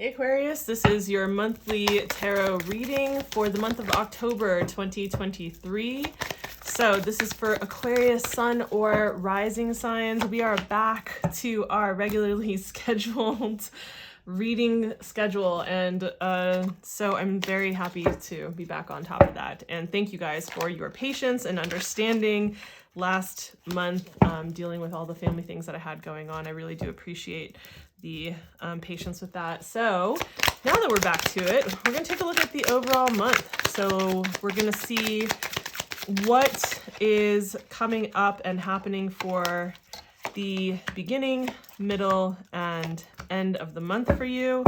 Hey Aquarius, this is your monthly tarot reading for the month of October 2023. So this is for Aquarius sun or rising signs. We are back to our regularly scheduled reading schedule, and so I'm very happy to be back on top of that. And thank you guys for your patience and understanding last month, dealing with all the family things that I had going on. I really do appreciate the patience with that. So now that we're back to it, we're going to take a look at the overall month. So we're going to see what is coming up and happening for the beginning, middle, and end of the month for you.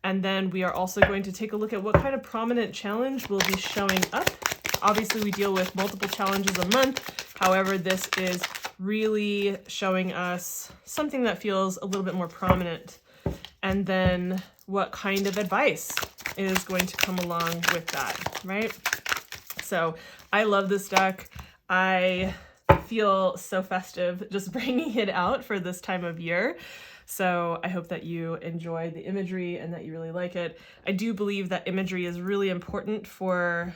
And then we are also going to take a look at what kind of prominent challenge will be showing up. Obviously, we deal with multiple challenges a month. However, this is really showing us something that feels a little bit more prominent. And then what kind of advice is going to come along with that, right? So I love this deck. I feel so festive just bringing it out for this time of year. So I hope that you enjoy the imagery and that you really like it. I do believe that imagery is really important for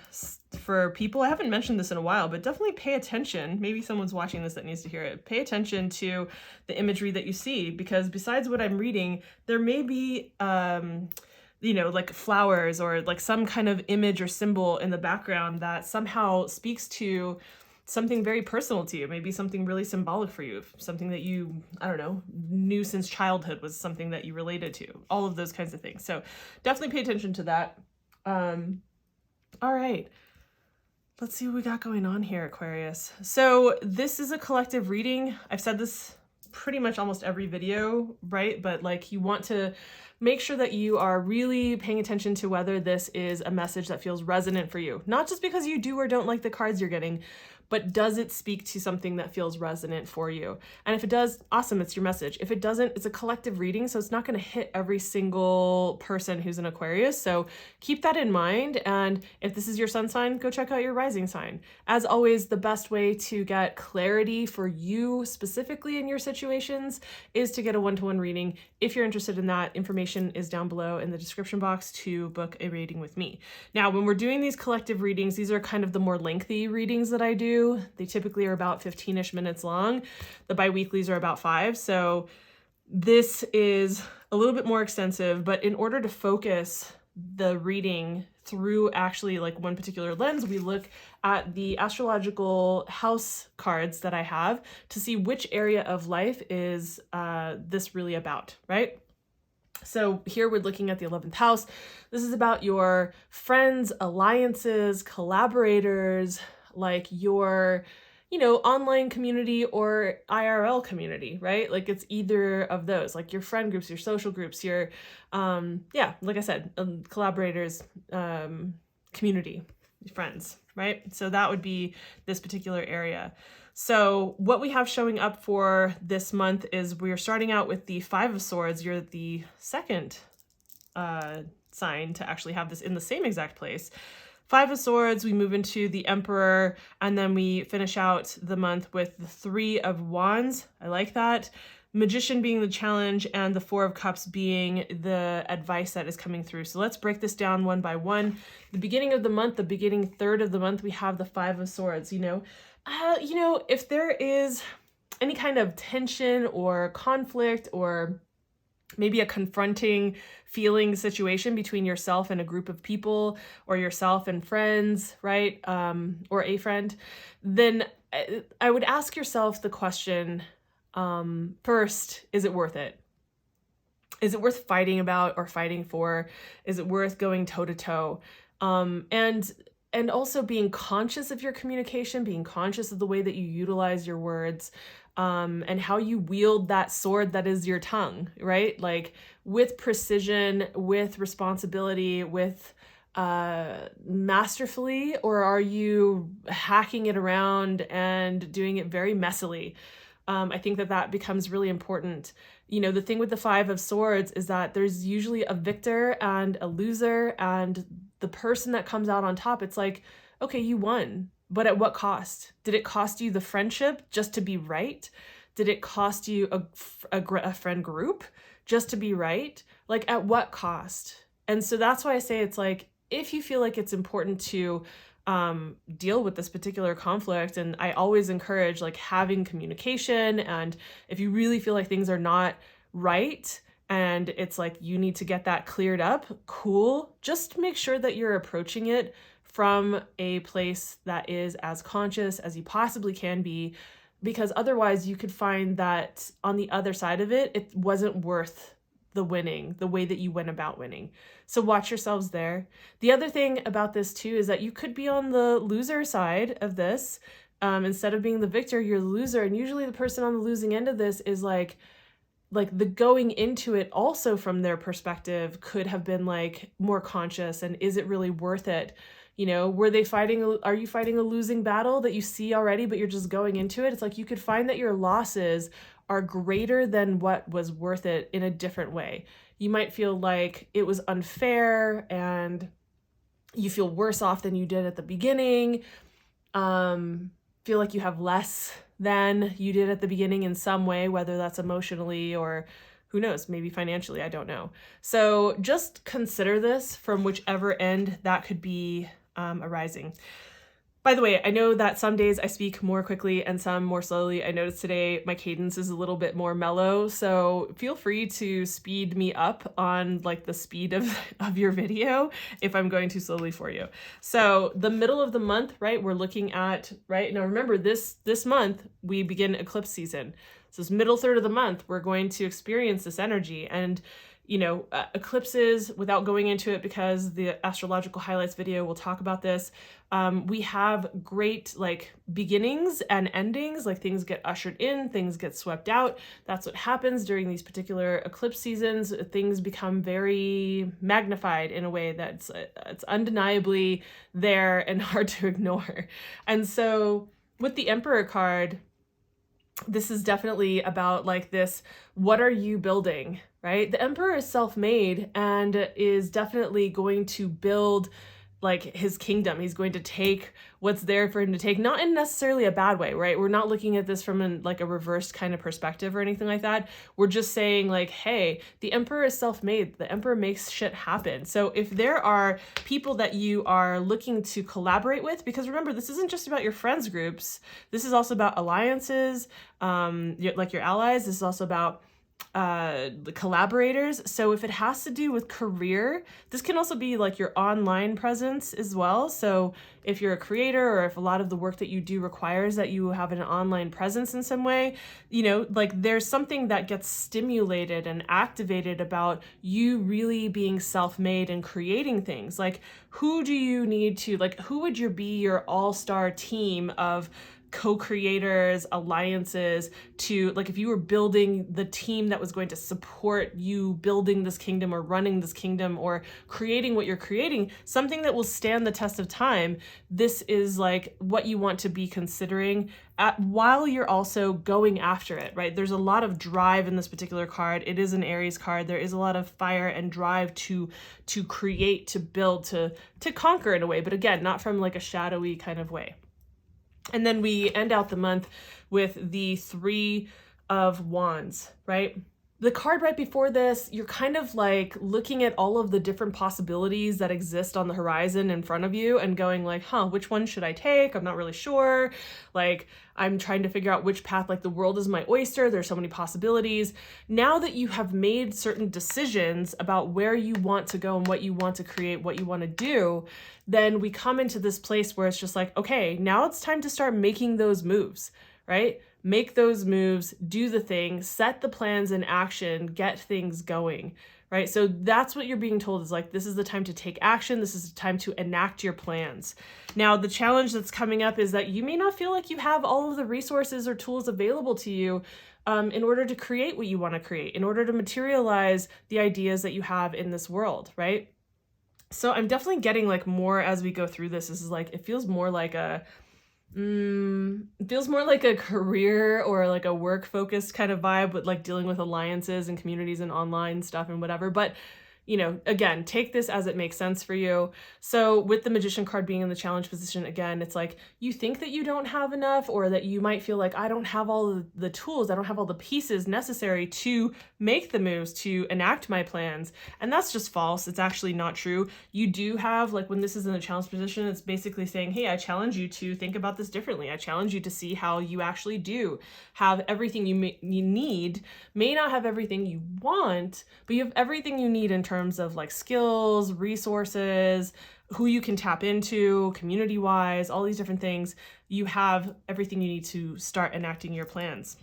people. I haven't mentioned this in a while, but definitely pay attention. Maybe someone's watching this that needs to hear it. Pay attention to the imagery that you see, because besides what I'm reading, there may be like flowers or like some kind of image or symbol in the background that somehow speaks to something very personal to you, maybe something really symbolic for you, something that you, I don't know, knew since childhood was something that you related to, all of those kinds of things. So definitely pay attention to that. All right, let's see what we got going on here, Aquarius. So this is a collective reading. I've said this pretty much almost every video, right? But like, you want to make sure that you are really paying attention to whether this is a message that feels resonant for you, not just because you do or don't like the cards you're getting, but does it speak to something that feels resonant for you? And if it does, awesome, it's your message. If it doesn't, it's a collective reading, so it's not going to hit every single person who's an Aquarius. So keep that in mind. And if this is your sun sign, go check out your rising sign. As always, the best way to get clarity for you specifically in your situations is to get a one-to-one reading. If you're interested in that, information is down below in the description box to book a reading with me. Now, when we're doing these collective readings, these are kind of the more lengthy readings that I do. They typically are about 15-ish minutes long. The bi-weeklies are about 5. So this is a little bit more extensive, but in order to focus the reading through actually like one particular lens, we look at the astrological house cards that I have to see which area of life is this really about, right? So here we're looking at the 11th house. This is about your friends, alliances, collaborators, like your, online community or IRL community, right? Like it's either of those, like your friend groups, your social groups, your, like I said, collaborators, community, friends, right? So that would be this particular area. So what we have showing up for this month is we're starting out with the 5 of Swords. You're the second sign to actually have this in the same exact place. 5 of Swords, we move into the Emperor, and then we finish out the month with the 3 of Wands. I like that. Magician being the challenge, and the 4 of Cups being the advice that is coming through. So let's break this down one by one. The beginning of the month, the beginning third of the month, we have the 5 of Swords. If there is any kind of tension or conflict or maybe a confronting feeling situation between yourself and a group of people, or yourself and friends, right? Or a friend, then I would ask yourself the question, first, is it worth it? Is it worth fighting about or fighting for? Is it worth going toe to toe? And also being conscious of your communication, being conscious of the way that you utilize your words, and how you wield that sword that is your tongue, right? Like with precision, with responsibility, with masterfully, or are you hacking it around and doing it very messily? I think that becomes really important. The thing with the 5 of Swords is that there's usually a victor and a loser, and the person that comes out on top, it's like, okay, you won, but at what cost? Did it cost you the friendship just to be right? Did it cost you a friend group? just to be right? Like, at what cost? And so that's why I say it's like, if you feel like it's important to deal with this particular conflict, and I always encourage like having communication, and if you really feel like things are not right and it's like you need to get that cleared up, cool. Just make sure that you're approaching it from a place that is as conscious as you possibly can be, because otherwise you could find that on the other side of it, it wasn't worth the winning, the way that you went about winning. So watch yourselves there. The other thing about this too is that you could be on the loser side of this. Instead of being the victor, you're the loser. And usually the person on the losing end of this is like the going into it also from their perspective could have been like more conscious, and is it really worth it? You know, are you fighting a losing battle that you see already, but you're just going into it? It's like you could find that your losses are greater than what was worth it in a different way. You might feel like it was unfair and you feel worse off than you did at the beginning. Feel like you have less than you did at the beginning in some way, whether that's emotionally or who knows, maybe financially, I don't know. So just consider this from whichever end that could be arising. By the way, I know that some days I speak more quickly and some more slowly. I noticed today my cadence is a little bit more mellow, so feel free to speed me up on like the speed of your video if I'm going too slowly for you. So the middle of the month, right, we're looking at, right, now remember this month we begin eclipse season. So this middle third of the month, we're going to experience this energy. And you know, eclipses, without going into it because the astrological highlights video will talk about this, we have great like beginnings and endings, like things get ushered in, things get swept out. That's what happens during these particular eclipse seasons. Things become very magnified in a way that's it's undeniably there and hard to ignore. And so with the Emperor card, this is definitely about like this, what are you building, right? The Emperor is self-made and is definitely going to build like his kingdom. He's going to take what's there for him to take, not in necessarily a bad way, right? We're not looking at this from like a reversed kind of perspective or anything like that. We're just saying like, hey, the Emperor is self-made. The Emperor makes shit happen. So if there are people that you are looking to collaborate with, because remember, this isn't just about your friends groups. This is also about alliances, like your allies. This is also about the collaborators. So if it has to do with career, this can also be like your online presence as well. So if you're a creator, or if a lot of the work that you do requires that you have an online presence in some way, you know, like there's something that gets stimulated and activated about you really being self-made and creating things. Like, who do you need to, like, who would be your all-star team of co-creators, alliances, to like, if you were building the team that was going to support you building this kingdom or running this kingdom or creating what you're creating, something that will stand the test of time, this is like what you want to be considering while you're also going after it, right? There's a lot of drive in this particular card. It is an Aries card. There is a lot of fire and drive to create, to build, to conquer in a way, but again, not from like a shadowy kind of way. And then we end out the month with the Three of Wands, right? The card right before this, you're kind of like looking at all of the different possibilities that exist on the horizon in front of you and going like, which one should I take? I'm not really sure. Like, I'm trying to figure out which path, like the world is my oyster. There's so many possibilities. Now that you have made certain decisions about where you want to go and what you want to create, what you want to do, then we come into this place where it's just like, okay, now it's time to start making those moves, right? Make those moves, do the thing, set the plans in action, get things going, right? So that's what you're being told, is like, this is the time to take action. This is the time to enact your plans. Now, the challenge that's coming up is that you may not feel like you have all of the resources or tools available to you in order to create what you want to create, in order to materialize the ideas that you have in this world, right? So I'm definitely getting like more as we go through this. This is like, it feels more like a career or like a work focused kind of vibe with like dealing with alliances and communities and online stuff and whatever. But you know, again, take this as it makes sense for you. So with the Magician card being in the challenge position, again, it's like you think that you don't have enough, or that you might feel like I don't have all the tools, I don't have all the pieces necessary to make the moves, to enact my plans. And that's just false. It's actually not true. You do have, like when this is in the challenge position, it's basically saying, hey, I challenge you to think about this differently. I challenge you to see how you actually do have everything you need, may not have everything you want, but you have everything you need in terms of like skills, resources, who you can tap into, community-wise, all these different things. You have everything you need to start enacting your plans.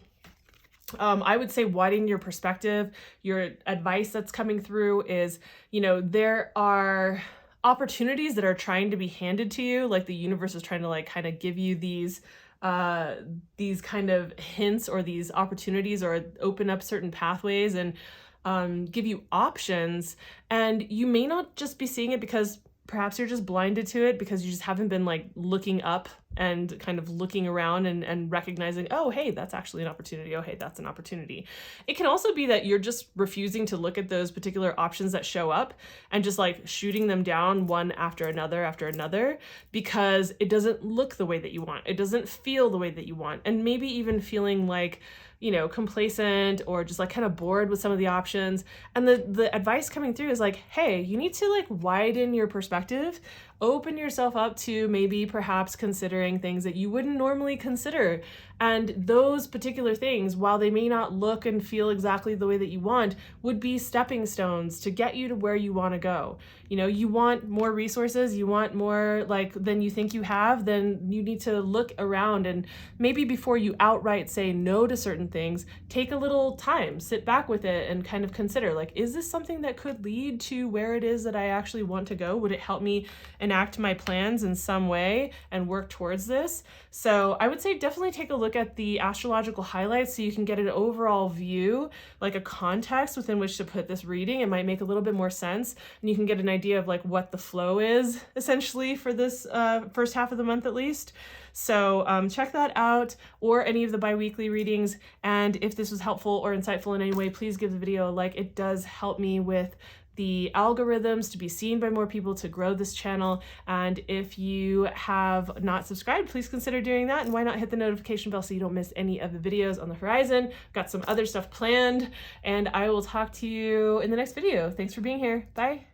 I would say widen your perspective. Your advice that's coming through is, you know, there are opportunities that are trying to be handed to you, like the universe is trying to like kind of give you these kind of hints or these opportunities, or open up certain pathways and give you options. And you may not just be seeing it because perhaps you're just blinded to it because you just haven't been like looking up and kind of looking around and recognizing, oh, hey, that's actually an opportunity. Oh, hey, that's an opportunity. It can also be that you're just refusing to look at those particular options that show up and just like shooting them down one after another because it doesn't look the way that you want. It doesn't feel the way that you want. And maybe even feeling like, you know, complacent or just like kind of bored with some of the options. And the advice coming through is like, hey, you need to like widen your perspective, open yourself up to maybe perhaps considering things that you wouldn't normally consider. And those particular things, while they may not look and feel exactly the way that you want, would be stepping stones to get you to where you want to go. You know, you want more resources, you want more like than you think you have, then you need to look around, and maybe before you outright say no to certain things, take a little time, sit back with it and kind of consider, like, is this something that could lead to where it is that I actually want to go? Would it help me enact my plans in some way and work towards this? So I would say definitely take a look at the astrological highlights so you can get an overall view, like a context within which to put this reading. It might make a little bit more sense, and you can get an idea of like what the flow is essentially for this first half of the month at least. So check that out, or any of the bi-weekly readings. And if this was helpful or insightful in any way, please give the video a like. It does help me with the algorithms to be seen by more people, to grow this channel. And if you have not subscribed, please consider doing that. And why not hit the notification bell so you don't miss any of the videos on the horizon. Got some other stuff planned, and I will talk to you in the next video. Thanks for being here. Bye.